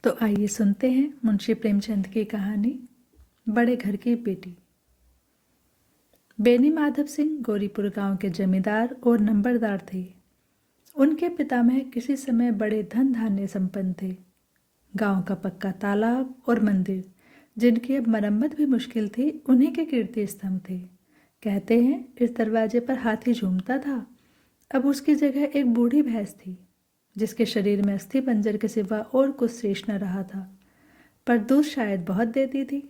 तो आइए सुनते हैं मुंशी प्रेमचंद की कहानी बड़े घर की बेटी। बेनी माधव सिंह गौरीपुर गांव के जमींदार और नंबरदार थे। उनके पितामह किसी समय बड़े धन धान्य संपन्न थे। गांव का पक्का तालाब और मंदिर, जिनकी अब मरम्मत भी मुश्किल थी, उन्हीं के कीर्ति स्तंभ थे। कहते हैं इस दरवाजे पर हाथी झूमता था। अब उसकी जगह एक बूढ़ी भैंस थी, जिसके शरीर में अस्थि पंजर के सिवा और कुछ शेष न रहा था। पर दूध शायद बहुत देती थी,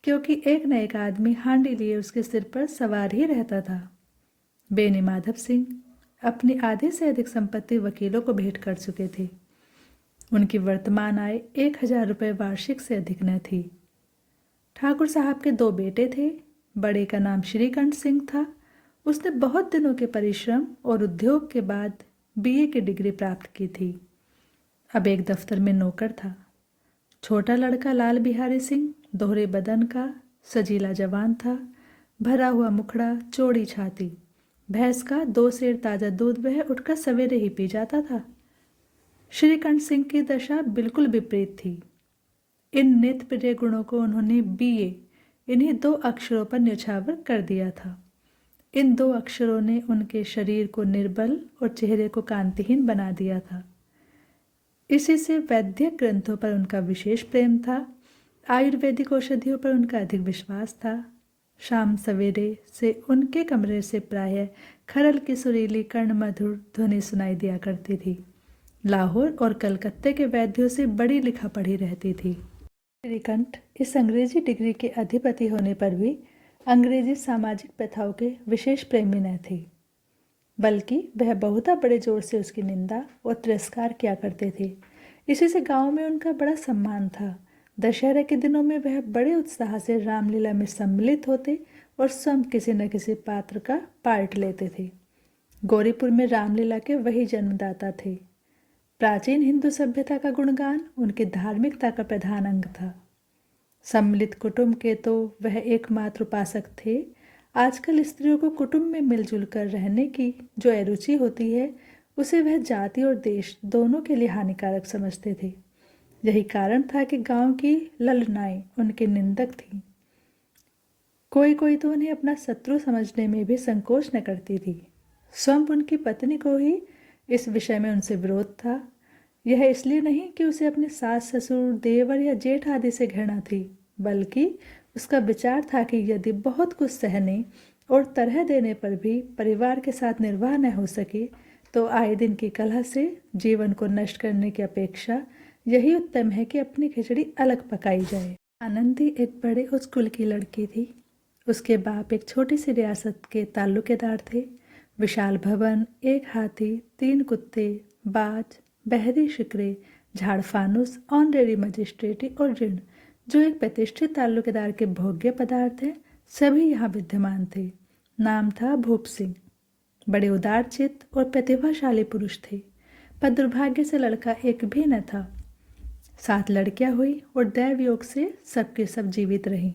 क्योंकि एक न एक आदमी हांडी लिए उसके सिर पर सवार ही रहता था। बेनी माधव सिंह अपनी आधे से अधिक संपत्ति वकीलों को भेंट कर चुके थे। उनकी वर्तमान आय 1000 रुपये वार्षिक से अधिक न थी। ठाकुर साहब के 2 बेटे थे। बड़े का नाम श्रीकंठ सिंह था। उसने बहुत दिनों के परिश्रम और उद्योग के बाद बीए की डिग्री प्राप्त की थी। अब एक दफ्तर में नौकर था। छोटा लड़का लाल बिहारी सिंह दोहरे बदन का सजीला जवान था। भरा हुआ मुखड़ा, चौड़ी छाती। भैंस का 2 सेर ताज़ा दूध वह उठकर सवेरे ही पी जाता था। श्रीकंठ सिंह की दशा बिल्कुल विपरीत थी। इन नित्य प्रिय गुणों को उन्होंने बीए, इन्हीं 2 अक्षरों पर न्यौछावर कर दिया था। इन 2 अक्षरों ने उनके शरीर को निर्बल और चेहरे को कांतिहीन बना दिया था। इसी से वैद्यक ग्रंथों पर उनका विशेष प्रेम था। आयुर्वेदिक औषधियों पर उनका अधिक विश्वास था। शाम सवेरे से उनके कमरे से प्रायः खरल की सुरीली कर्ण मधुर ध्वनि सुनाई दिया करती थी। लाहौर और कलकत्ते के वैद्यों से बड़ी लिखा पढ़ी रहती थी। श्रीकंठ इस अंग्रेजी डिग्री के अधिपति होने पर भी अंग्रेजी सामाजिक प्रथाओं के विशेष प्रेमी न थे, बल्कि वह बहुधा बड़े जोर से उसकी निंदा और तिरस्कार किया करते थे। इसी से गांव में उनका बड़ा सम्मान था। दशहरे के दिनों में वह बड़े उत्साह से रामलीला में सम्मिलित होते और स्वयं किसी न किसी पात्र का पार्ट लेते थे। गौरीपुर में रामलीला के वही जन्मदाता थे। प्राचीन हिंदू सभ्यता का गुणगान उनकी धार्मिकता का प्रधान अंग था। सम्मिलित कुटुंब के तो वह एकमात्र उपासक थे। आजकल स्त्रियों को कुटुंब में मिलजुल कर रहने की जो अरुचि होती है, उसे वह जाति और देश दोनों के लिए हानिकारक समझते थे। यही कारण था कि गांव की ललनाएं उनके निंदक थीं। कोई कोई तो उन्हें अपना शत्रु समझने में भी संकोच न करती थी। स्वयं उनकी पत्नी को ही इस विषय में उनसे विरोध था। यह इसलिए नहीं कि उसे अपने सास ससुर, देवर या जेठ आदि से घृणा थी, बल्कि उसका विचार था कि यदि बहुत कुछ सहने और तरह देने पर भी परिवार के साथ निर्वाह न हो सके, तो आए दिन की कलह से जीवन को नष्ट करने की अपेक्षा यही उत्तम है कि अपनी खिचड़ी अलग पकाई जाए। आनंदी एक बड़े उच्च कुल की लड़की थी। उसके बाप एक छोटी सी रियासत के ताल्लुकेदार थे। विशाल भवन, 1 हाथी, 3 कुत्ते, बाज, बहरी शिकरे, झाड़फानुस, ऑनरेरी मजिस्ट्रेटी और ऋण, जो एक प्रतिष्ठित ताल्लुकेदार के भोग्य पदार्थ हैं, सभी यहाँ विद्यमान थे। नाम था भूप सिंह। बड़े उदारचित्त और प्रतिभाशाली पुरुष थे, पर दुर्भाग्य से लड़का एक भी न था। 7 लड़कियां हुई और दैव योग से सबके सब जीवित रहीं।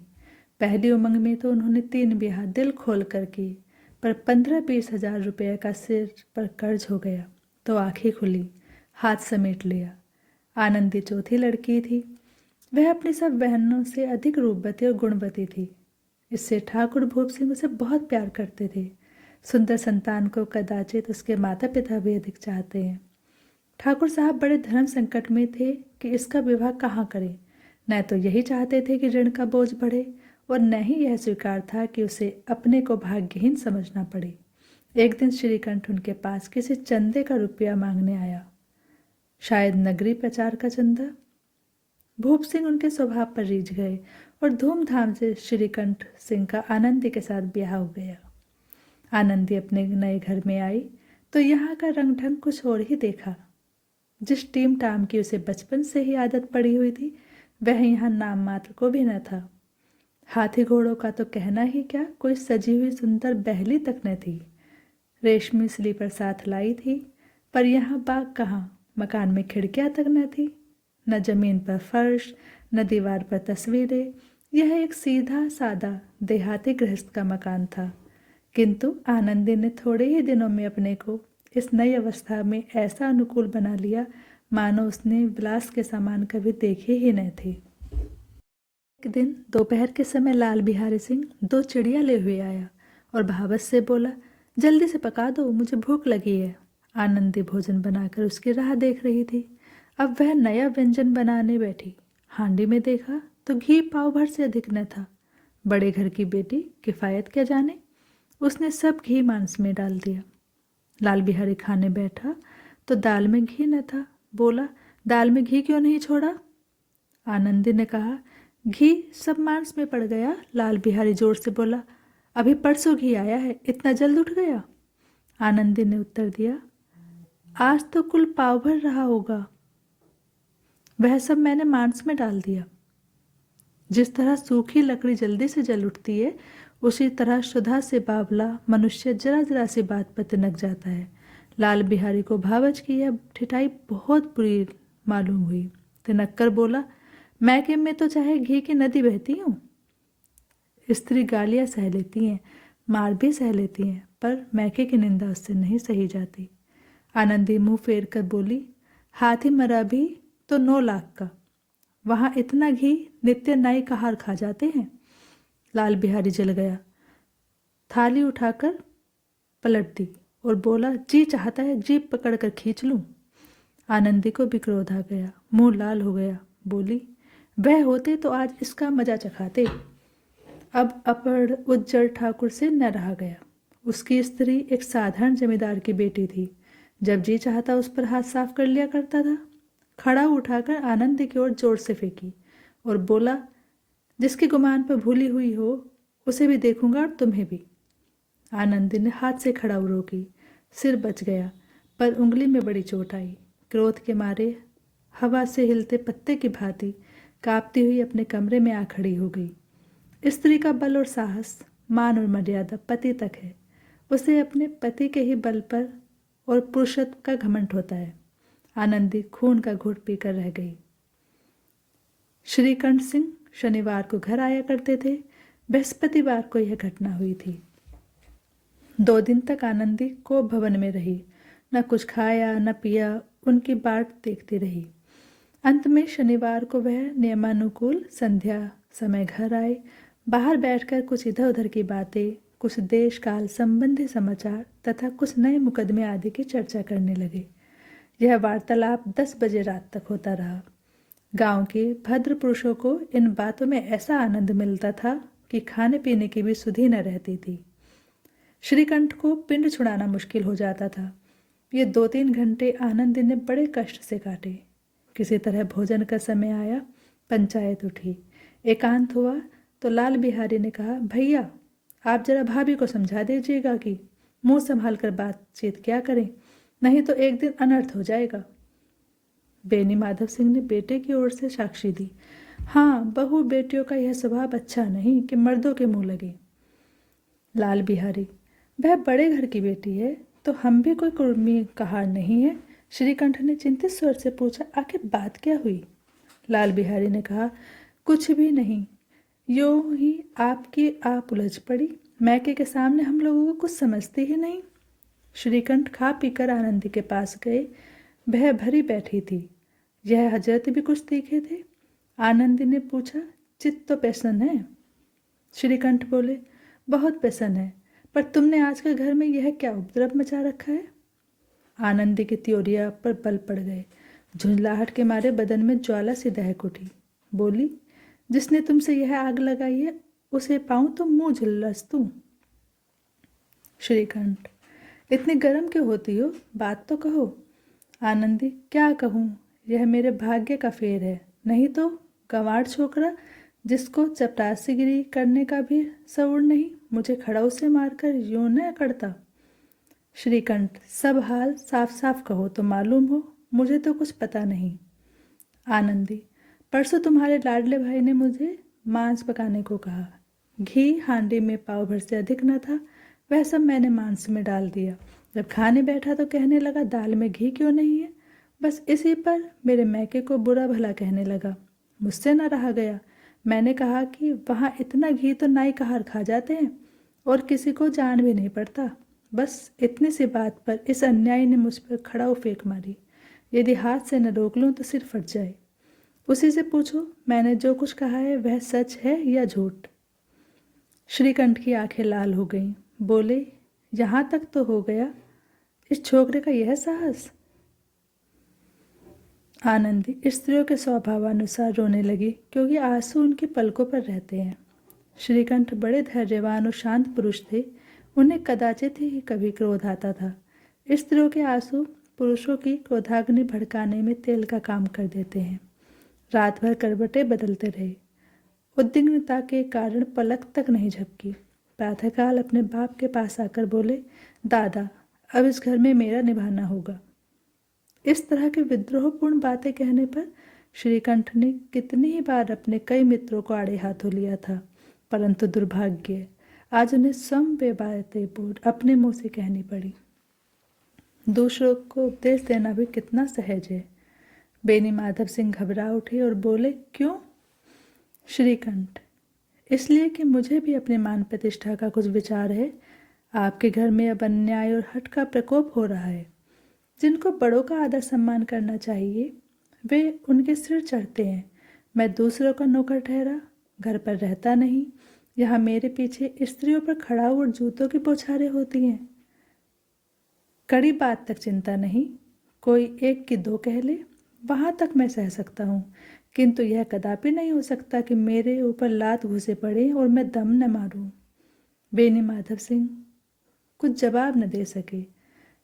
पहली उमंग में तो उन्होंने 3 ब्याह दिल खोल कर किए, पर 15-20 हजार रुपये का सिर पर कर्ज हो गया तो आंखें खुली, हाथ समेट लिया। आनंदी चौथी लड़की थी। वह अपनी सब बहनों से अधिक रूपवती और गुणवती थी। इससे ठाकुर भूप सिंह उसे बहुत प्यार करते थे। सुंदर संतान को कदाचित उसके माता पिता भी अधिक चाहते हैं। ठाकुर साहब बड़े धर्म संकट में थे कि इसका विवाह कहाँ करें। न तो यही चाहते थे कि ऋण का बोझ बढ़े, और न ही यह स्वीकार था कि उसे अपने को भाग्यहीन समझना पड़े। एक दिन श्रीकंठ उनके पास किसी चंदे का रुपया मांगने आया, शायद नगरी प्रचार का चंदा। भूप सिंह उनके स्वभाव पर रीझ गए और धूमधाम से श्रीकंठ सिंह का आनंदी के साथ ब्याह हो गया। आनंदी अपने नए घर में आई तो यहाँ का रंग ढंग कुछ और ही देखा। जिस टीम टाम की उसे बचपन से ही आदत पड़ी हुई थी, वह यहाँ नाम मात्र को भी न था। हाथी घोड़ों का तो कहना ही क्या, कोई सजी हुई सुंदर बहली तक न थी। रेशमी स्लीपर साथ लाई थी, पर यहाँ बाग कहाँ, मकान में खिड़कियाँ तक न थी, न जमीन पर फर्श, न दीवार पर तस्वीरें। यह एक सीधा सादा देहाती गृहस्थ का मकान था। किंतु आनंदी ने थोड़े ही दिनों में अपने को इस नई अवस्था में ऐसा अनुकूल बना लिया मानो उसने विलास के सामान कभी देखे ही न थे। एक दिन दोपहर के समय लाल बिहारी सिंह 2 चिड़िया ले हुए आया और भावस से बोला, जल्दी से पका दो, मुझे भूख लगी है। आनंदी भोजन बनाकर उसकी राह देख रही थी। अब वह नया व्यंजन बनाने बैठी। हांडी में देखा तो घी पाव भर से अधिक न था। बड़े घर की बेटी किफायत क्या जाने, उसने सब घी मांस में डाल दिया। लाल बिहारी खाने बैठा तो दाल में घी न था। बोला, दाल में घी क्यों नहीं छोड़ा? आनंदी ने कहा, घी सब मांस में पड़ गया। लाल बिहारी जोर से बोला, अभी परसों घी आया है, इतना जल्द उठ गया? आनंदी ने उत्तर दिया, आज तो कुल पाव भर रहा होगा, वह सब मैंने मांस में डाल दिया। जिस तरह सूखी लकड़ी जल्दी से जल उठती है, उसी तरह सुधा से बावला मनुष्य जरा जरा सी बात पर तिनक जाता है। लाल बिहारी को भावच की यह ठिठाई बहुत बुरी मालूम हुई। तिनक कर बोला, मैके में तो चाहे घी की नदी बहती हूँ। स्त्री गालियाँ सह लेती हैं, मार भी सह लेती हैं, पर मैके की निंदा उससे नहीं सही जाती। आनंदी मुंह फेर कर बोली, हाथी मरा भी तो 9 लाख का, वहाँ इतना घी नित्य नाई का हार खा जाते हैं। लाल बिहारी जल गया, थाली उठाकर पलट दी और बोला, जी चाहता है जीप पकड़कर खींच लूं। आनंदी को भी क्रोध आ गया, मुंह लाल हो गया। बोली, वह होते तो आज इसका मजा चखाते। अब अपड़ उज्जर ठाकुर से न रहा गया। उसकी स्त्री एक साधारण जमींदार की बेटी थी। जब जी चाहता उस पर हाथ साफ कर लिया करता था। खड़ा उठाकर आनंदी की ओर जोर से फेंकी और बोला, जिसकी गुमान पर भूली हुई हो उसे भी देखूंगा और तुम्हें भी। आनंदी ने हाथ से खड़ा रोकी। सिर बच गया, पर उंगली में बड़ी चोट आई। क्रोध के मारे हवा से हिलते पत्ते की भांति कांपती हुई अपने कमरे में आ खड़ी हो गई। स्त्री का बल और साहस, मान और मर्यादा पति तक है। उसे अपने पति के ही बल पर और पुरुषत्व का घमंड होता है। आनंदी खून का घूंट पीकर रह गई। श्रीकंठ सिंह शनिवार को घर आया करते थे। बृहस्पतिवार को यह घटना हुई थी। 2 दिन तक आनंदी को भवन में रही, न कुछ खाया न पिया, उनकी बाट देखती रही। अंत में शनिवार को वह नियमानुकूल संध्या समय घर आए। बाहर बैठकर कुछ इधर उधर की बातें, कुछ देश काल संबंधी समाचार तथा कुछ नए मुकदमे आदि की चर्चा करने लगे। यह वार्तालाप 10 बजे रात तक होता रहा। गांव के भद्र पुरुषों को इन बातों में ऐसा आनंद मिलता था कि खाने पीने की भी सुधि न रहती थी। श्रीकंठ को पिंड छुड़ाना मुश्किल हो जाता था। ये 2-3 घंटे आनंदी ने बड़े कष्ट से काटे। किसी तरह भोजन का समय आया, पंचायत उठी, एकांत हुआ तो लाल बिहारी ने कहा, भैया आप जरा भाभी को समझा दीजिएगा कि मुंह संभाल कर बातचीत क्या करें, नहीं तो एक दिन अनर्थ हो जाएगा। बेनी माधव सिंह ने बेटे की ओर से साक्षी दी, हाँ, बहू बेटियों का यह स्वभाव अच्छा नहीं कि मर्दों के मुंह लगे। लाल बिहारी, वह बड़े घर की बेटी है तो हम भी कोई कुर्मी कहार नहीं है। श्रीकंठ ने चिंतित स्वर से पूछा, आखिर बात क्या हुई? लाल बिहारी ने कहा, कुछ भी नहीं, यूं ही आपकी आप उलझ पड़ी। मैके के सामने हम लोगों को कुछ समझती ही नहीं। श्रीकंठ खा पीकर आनंदी के पास गए। वह भरी बैठी थी। यह हजरत भी कुछ तीखे थे। आनंदी ने पूछा, चित्त तो प्रसन्न है? श्रीकंठ बोले, बहुत प्रसन्न है, पर तुमने आजकल घर में यह क्या उपद्रव मचा रखा है? आनंदी की त्योरिया पर बल पड़ गए। झुंझलाहट के मारे बदन में ज्वाला सी दहक उठी। बोली, जिसने तुमसे यह आग लगाई है उसे पाऊं तो मुंह झुलस दूं। श्रीकंठ, इतनी गर्म क्यों होती हो, बात तो कहो। आनंदी, क्या कहूँ, यह मेरे भाग्य का फेर है, नहीं तो गंवार छोकरा जिसको चपरासीगिरी करने का भी सवुर नहीं, मुझे खड़ाऊ से मारकर यूं न करता। श्रीकंठ, सब हाल साफ साफ कहो तो मालूम हो, मुझे तो कुछ पता नहीं। आनंदी, परसों तुम्हारे लाडले भाई ने मुझे मांस पकाने को कहा। घी हांडी में पाव भर से अधिक न था, वह सब मैंने मांस में डाल दिया। जब खाने बैठा तो कहने लगा, दाल में घी क्यों नहीं है? बस इसी पर मेरे मैके को बुरा भला कहने लगा। मुझसे न रहा गया। मैंने कहा कि वहाँ इतना घी तो नाई कहार खा जाते हैं और किसी को जान भी नहीं पड़ता। बस इतनी सी बात पर इस अन्यायी ने मुझ पर खड़ाऊ फेंक मारी। यदि हाथ से न रोक लूँ तो सिर फट जाए। उसी से पूछो मैंने जो कुछ कहा है वह सच है या झूठ। श्रीकंठ की आंखें लाल हो गईं। बोले, यहाँ तक तो हो गया, इस छोकरे का यह साहस। आनंदी स्त्रियों के स्वभावानुसार रोने लगी क्योंकि आंसू उनकी पलकों पर रहते हैं। श्रीकंठ बड़े धैर्यवान और शांत पुरुष थे। उन्हें कदाचित ही कभी क्रोध आता था। स्त्रियों के आंसू पुरुषों की क्रोधाग्नि भड़काने में तेल का काम कर देते हैं। रात भर करवटें बदलते रहे। उद्विग्नता के कारण पलक तक नहीं झपकी। प्रातःकाल अपने बाप के पास आकर बोले, दादा अब इस घर में मेरा निभाना होगा। इस तरह के विद्रोहपूर्ण बातें कहने पर श्रीकंठ ने कितनी ही बार अपने कई मित्रों को आड़े हाथों लिया था, परंतु दुर्भाग्य आज उन्हें स्वयं वे बातें अपने मुंह से कहनी पड़ी। दूसरों को उपदेश देना भी कितना सहज है। बेनी माधव सिंह घबरा उठे और बोले, क्यों? श्रीकंठ, इसलिए कि मुझे भी अपने मान प्रतिष्ठा का कुछ विचार है। आपके घर में अब अन्याय और हठ का प्रकोप हो रहा है। जिनको बड़ों का आदर सम्मान करना चाहिए वे उनके सिर चढ़ते हैं। मैं दूसरों का नौकर ठहरा, घर पर रहता नहीं। यहाँ मेरे पीछे स्त्रियों पर खड़ा और जूतों की बौछारें होती हैं। कड़ी बात तक चिंता नहीं, कोई एक की दो कह ले, वहाँ तक मैं सह सकता हूँ, किंतु यह कदापि नहीं हो सकता कि मेरे ऊपर लात घुसे पड़े और मैं दम न मारूं। बेनी माधव सिंह कुछ जवाब न दे सके।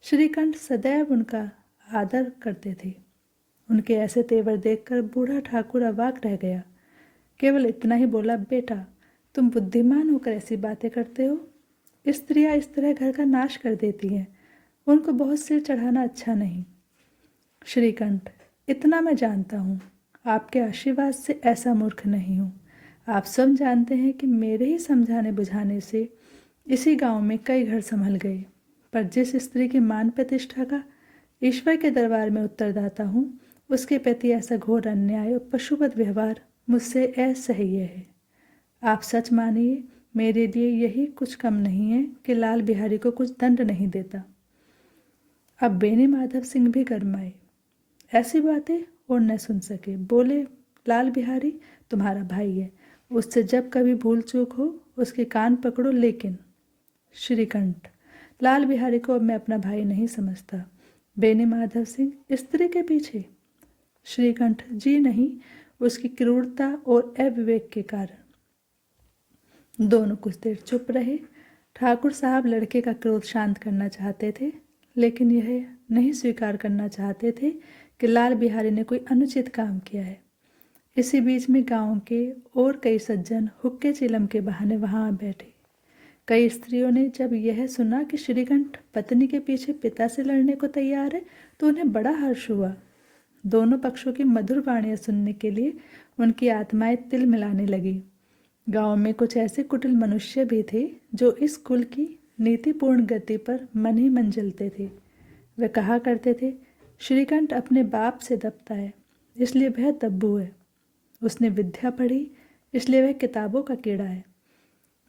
श्रीकंठ सदैव उनका आदर करते थे। उनके ऐसे तेवर देखकर बूढ़ा ठाकुर अवाक रह गया। केवल इतना ही बोला, बेटा तुम बुद्धिमान होकर ऐसी बातें करते हो। स्त्रियां इस तरह घर का नाश कर देती हैं, उनको बहुत सिर चढ़ाना अच्छा नहीं। श्रीकंठ, इतना मैं जानता हूँ, आपके आशीर्वाद से ऐसा मूर्ख नहीं हूँ। आप सब जानते हैं कि मेरे ही समझाने बुझाने से इसी गांव में कई घर संभल गए, पर जिस स्त्री की मान प्रतिष्ठा का ईश्वर के दरबार में उत्तरदाता हूँ, उसके प्रति ऐसा घोर अन्याय और पशुवत व्यवहार मुझसे असह्य है। आप सच मानिए, मेरे लिए यही कुछ कम नहीं है कि लाल बिहारी को कुछ दंड नहीं देता। अब बेनी माधव सिंह भी गरमाए। ऐसी बातें और न सुन सके। बोले, लाल बिहारी तुम्हारा भाई है, उससे जब कभी भूल चूक हो उसके कान पकड़ो। लेकिन श्रीकंठ, लाल बिहारी को अब मैं अपना भाई नहीं समझता। बेनी माधव सिंह स्त्री के पीछे? श्रीकंठ, जी नहीं, उसकी क्रूरता और अविवेक के कारण। दोनों कुछ देर चुप रहे। ठाकुर साहब लड़के का क्रोध शांत करना चाहते थे, लेकिन यह नहीं स्वीकार करना चाहते थे कि लाल बिहारी ने कोई अनुचित काम किया है। इसी बीच में गांव के और कई सज्जन हुक्के चिलम के बहाने वहां आ बैठे। कई स्त्रियों ने जब यह सुना कि श्रीकंठ पत्नी के पीछे पिता से लड़ने को तैयार है तो उन्हें बड़ा हर्ष हुआ। दोनों पक्षों की मधुर वाणियां सुनने के लिए उनकी आत्माएं तिल मिलाने लगी। गांव में कुछ ऐसे कुटिल मनुष्य भी थे जो इस कुल की नीतिपूर्ण गति पर मन ही मन जलते थे। वे कहा करते थे, श्रीकंठ अपने बाप से दबता है इसलिए वह दब्बू है, उसने विद्या पढ़ी इसलिए वह किताबों का कीड़ा है।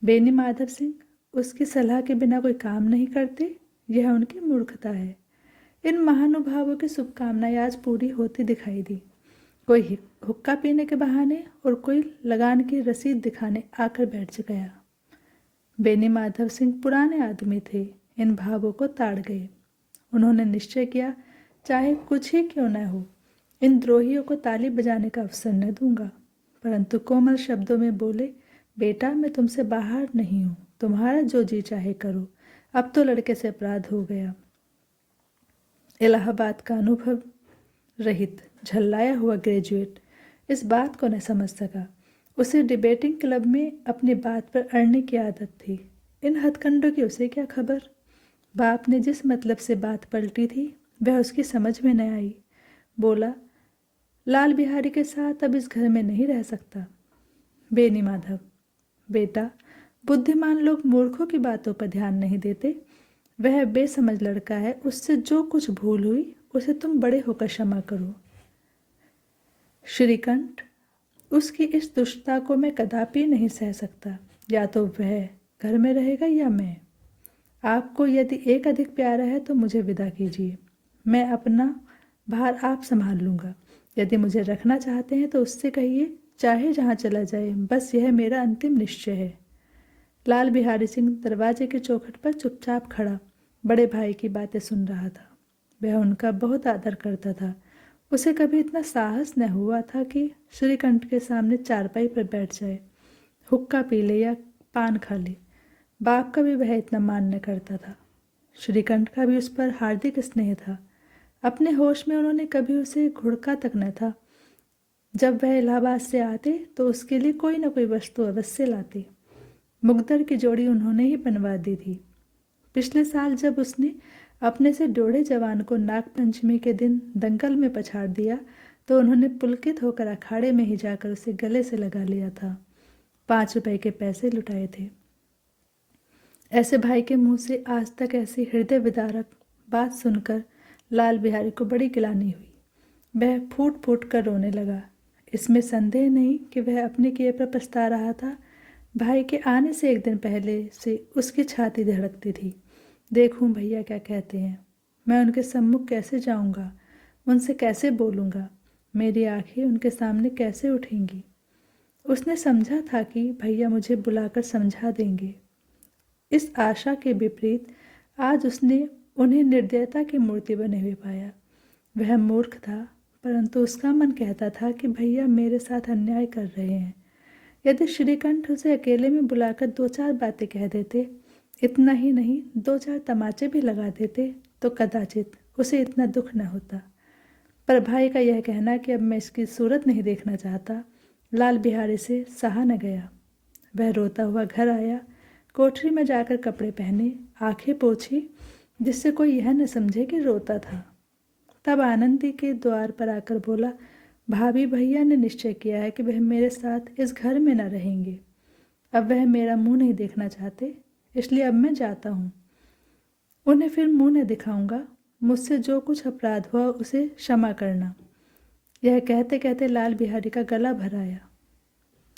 बेनी माधव सिंह उसकी सलाह के बिना कोई काम नहीं करते, यह उनकी मूर्खता है। इन महानुभावों की शुभकामनाएं आज पूरी होती दिखाई दी। कोई हुक्का पीने के बहाने और कोई लगान की रसीद दिखाने आकर बैठ गया। बेनी माधव सिंह पुराने आदमी थे, इन भावों को ताड़ गए। उन्होंने निश्चय किया, चाहे कुछ ही क्यों न हो, इन द्रोहियों को ताली बजाने का अवसर न दूंगा। परंतु कोमल शब्दों में बोले, बेटा मैं तुमसे बाहर नहीं हूँ, तुम्हारा जो जी चाहे करो। अब तो लड़के से अपराध हो गया। इलाहाबाद का अनुभव रहित झल्लाया हुआ ग्रेजुएट इस बात को न समझ सका। उसे डिबेटिंग क्लब में अपनी बात पर अड़ने की आदत थी। इन हथकंडों की उसे क्या खबर। बाप ने जिस मतलब से बात पलटी थी वह उसकी समझ में न आई। बोला, लाल बिहारी के साथ अब इस घर में नहीं रह सकता। बेनी माधव, बेटा बुद्धिमान लोग मूर्खों की बातों पर ध्यान नहीं देते। वह बेसमझ लड़का है, उससे जो कुछ भूल हुई उसे तुम बड़े होकर क्षमा करो। श्रीकंठ, उसकी इस दुष्टता को मैं कदापि नहीं सह सकता। या तो वह घर में रहेगा या मैं। आपको यदि एक अधिक प्यारा है तो मुझे विदा कीजिए। मैं अपना भार आप संभाल लूँगा। यदि मुझे रखना चाहते हैं तो उससे कहिए, चाहे जहाँ चला जाए, बस यह मेरा अंतिम निश्चय है। लाल बिहारी सिंह दरवाजे के चौखट पर चुपचाप खड़ा बड़े भाई की बातें सुन रहा था। वह उनका बहुत आदर करता था। उसे कभी इतना साहस न हुआ था कि श्रीकंठ के सामने चारपाई पर बैठ जाए, हुक्का पी ले या पान खा ले। बाप का भी वह इतना मान न करता था। श्रीकंठ का भी उस पर हार्दिक स्नेह था। अपने होश में उन्होंने कभी उसे घुड़का तक न था। जब वह इलाहाबाद से आते तो उसके लिए कोई न कोई वस्तु अवश्य लाते। मुकद्दर की जोड़ी उन्होंने ही बनवा दी थी। पिछले साल जब उसने अपने से डोढ़े जवान को नागपंचमी के दिन दंगल में पछाड़ दिया तो उन्होंने पुलकित होकर अखाड़े में ही जाकर उसे गले से लगा लिया था। 5 रुपए के पैसे लुटाए थे। ऐसे भाई के मुंह से आज तक ऐसी हृदय विदारक बात सुनकर लाल बिहारी को बड़ी गिलानी हुई। वह फूट फूट कर रोने लगा। इसमें संदेह नहीं कि वह अपने किए पर पछता रहा था। भाई के आने से एक दिन पहले से उसकी छाती धड़कती थी। देखूं भैया क्या कहते हैं, मैं उनके सम्मुख कैसे जाऊंगा, उनसे कैसे बोलूंगा, मेरी आंखें उनके सामने कैसे उठेंगी। उसने समझा था कि भैया मुझे बुलाकर समझा देंगे। इस आशा के विपरीत आज उसने उन्हें निर्दयता की मूर्ति बने हुए पाया। वह मूर्ख था, परंतु उसका मन कहता था कि भैया मेरे साथ अन्याय कर रहे हैं। यदि श्रीकंठ उसे अकेले में बुलाकर 2-4 बातें कह देते, इतना ही नहीं 2-4 तमाचे भी लगा देते, तो कदाचित उसे इतना दुख न होता। पर भाई का यह कहना कि अब मैं इसकी सूरत नहीं देखना चाहता, लाल बिहारी से सहा न गया। वह रोता हुआ घर आया, कोठरी में जाकर कपड़े पहने, आंखें पोंछी, जिससे कोई यह न समझे कि रोता था। तब आनंदी के द्वार पर आकर बोला, भाभी भैया ने निश्चय किया है कि वह मेरे साथ इस घर में न रहेंगे। अब वह मेरा मुंह नहीं देखना चाहते, इसलिए अब मैं जाता हूँ। उन्हें फिर मुंह न दिखाऊंगा। मुझसे जो कुछ अपराध हुआ उसे क्षमा करना। यह कहते कहते लाल बिहारी का गला भर आया।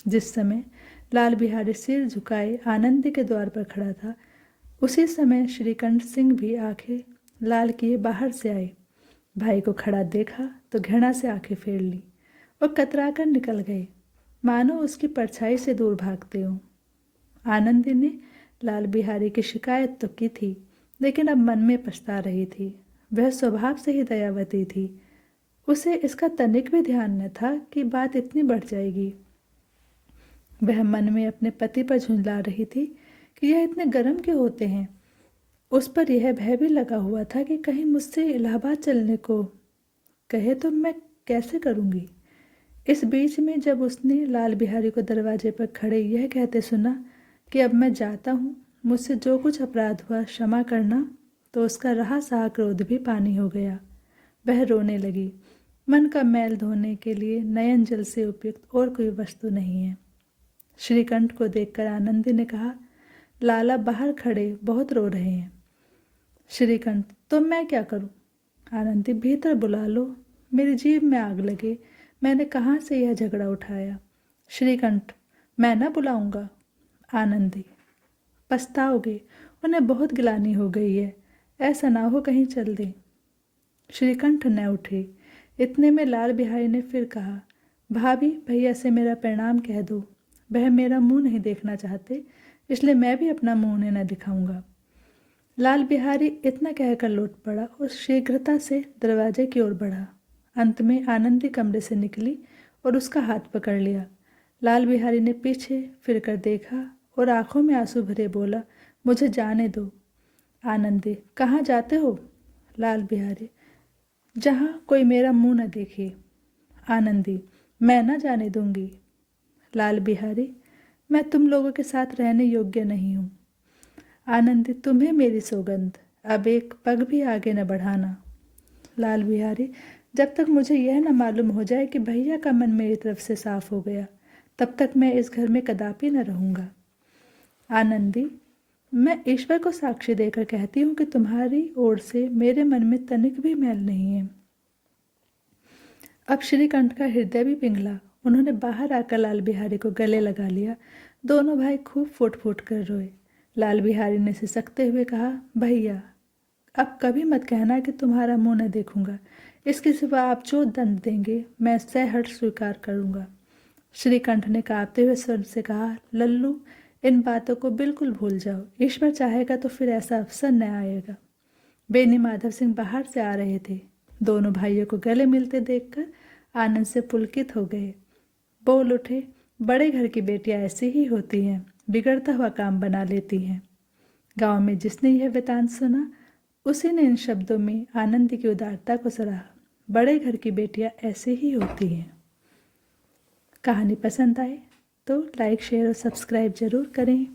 जिस समय लाल बिहारी सिर झुकाए आनंदी के द्वार पर खड़ा था, उसी समय श्रीकंठ सिंह भी आंखें लाल किए बाहर से आए। भाई को खड़ा देखा तो घृणा से आंखें फेर ली और कतरा कर निकल गए, मानो उसकी परछाई से दूर भागते हो। आनंदी ने लाल बिहारी की शिकायत तो की थी, लेकिन अब मन में पछता रही थी। वह स्वभाव से ही दयावती थी। उसे इसका तनिक भी ध्यान न था कि बात इतनी बढ़ जाएगी। वह मन में अपने पति पर झुंझला रही थी कि यह इतने गर्म क्यों होते हैं। उस पर यह भय भी लगा हुआ था कि कहीं मुझसे इलाहाबाद चलने को कहे तो मैं कैसे करूंगी। इस बीच में जब उसने लाल बिहारी को दरवाजे पर खड़े यह कहते सुना कि अब मैं जाता हूँ, मुझसे जो कुछ अपराध हुआ क्षमा करना, तो उसका रहा सहा क्रोध भी पानी हो गया। वह रोने लगी। मन का मैल धोने के लिए नयन जल से उपयुक्त और कोई वस्तु नहीं है। श्रीकंठ को देखकर आनंदी ने कहा, लाला बाहर खड़े बहुत रो रहे हैं। श्रीकंठ, तो मैं क्या करूं? आनंदी, भीतर बुला लो, मेरी जीभ में आग लगे, मैंने कहाँ से यह झगड़ा उठाया। श्रीकंठ, मैं ना बुलाऊंगा। आनंदी, पछताओगे, उन्हें बहुत गिलानी हो गई है, ऐसा ना हो कहीं चल दें। श्रीकंठ न उठे। इतने में लाल बिहारी ने फिर कहा, भाभी भैया से मेरा प्रणाम कह दो, वह मेरा मुंह नहीं देखना चाहते, इसलिए मैं भी अपना मुंह उन्हें न दिखाऊंगा। लाल बिहारी इतना कहकर लौट पड़ा और शीघ्रता से दरवाजे की ओर बढ़ा। अंत में आनंदी कमरे से निकली और उसका हाथ पकड़ लिया। लाल बिहारी ने पीछे फिरकर देखा और आंखों में आंसू भरे बोला, मुझे जाने दो। आनंदी, कहाँ जाते हो? लाल बिहारी, जहाँ कोई मेरा मुंह न देखे। आनंदी, मैं न जाने दूंगी। लाल बिहारी, मैं तुम लोगों के साथ रहने योग्य नहीं हूँ। आनंदी, तुम्हें मेरी सौगंध, अब एक पग भी आगे न बढ़ाना। लाल बिहारी, जब तक मुझे यह न मालूम हो जाए कि भैया का मन मेरी तरफ से साफ हो गया, तब तक मैं इस घर में कदापि न रहूँगा। आनंदी, मैं ईश्वर को साक्षी देकर कहती हूँ कि तुम्हारी ओर से मेरे मन में तनिक भी मैल नहीं है। अब श्रीकंठ का हृदय भी पिघला। उन्होंने बाहर आकर लाल बिहारी को गले लगा लिया। दोनों भाई खूब फूट फूट कर रोए। लाल बिहारी ने सिसकते हुए कहा, भैया अब कभी मत कहना कि तुम्हारा मुंह न देखूंगा, इसके सिवा आप जो दंड देंगे मैं सहर्ष स्वीकार करूँगा। श्रीकंठ ने कांपते हुए स्वर से कहा, लल्लू, इन बातों को बिल्कुल भूल जाओ। ईश्वर चाहेगा तो फिर ऐसा अवसर न आएगा। बेनी माधव सिंह बाहर से आ रहे थे। दोनों भाइयों को गले मिलते देखकर आनंद से पुलकित हो गए। बोल उठे, बड़े घर की बेटियां ऐसी ही होती हैं, बिगड़ता हुआ काम बना लेती हैं। गांव में जिसने यह वृतांत सुना उसी ने इन शब्दों में आनंद की उदारता को सराहा। बड़े घर की बेटियां ऐसी ही होती हैं। कहानी पसंद आए तो लाइक, शेयर और सब्सक्राइब जरूर करें।